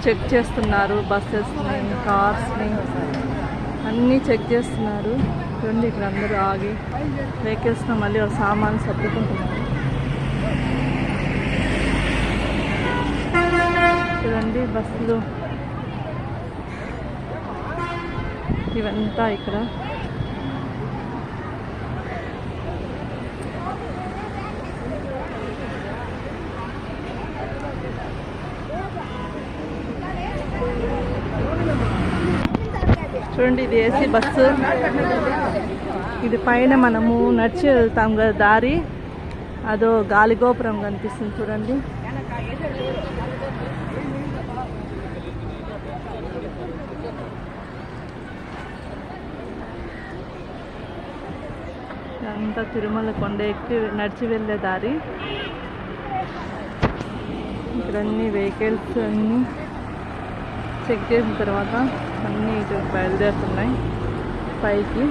Check చేస్తున్నారు. బస్సెస్ని, కార్స్ని అన్నీ check చేస్తున్నారు. చూడండి ఇక్కడ అందరూ ఆగి వెహికల్స్లో మళ్ళీ ఒక సామాను సర్దుకుంటున్నారు. చూడండి బస్సులు ఇవంతా ఇక్కడ. చూడండి ఇది ఏసీ బస్సు. ఇది పైన మనము నడిచి వెళ్తాం కదా దారి, అదో గాలిగోపురం కనిపిస్తుంది చూడండి. అంతా తిరుమల కొండ ఎక్కి నడిచి వెళ్ళే దారి. ఇక్కడ అన్ని వెహికల్స్ అన్నీ చెక్ చేసిన తర్వాత అన్నీ ఇటు బయలుదేరుతున్నాయి పైకి.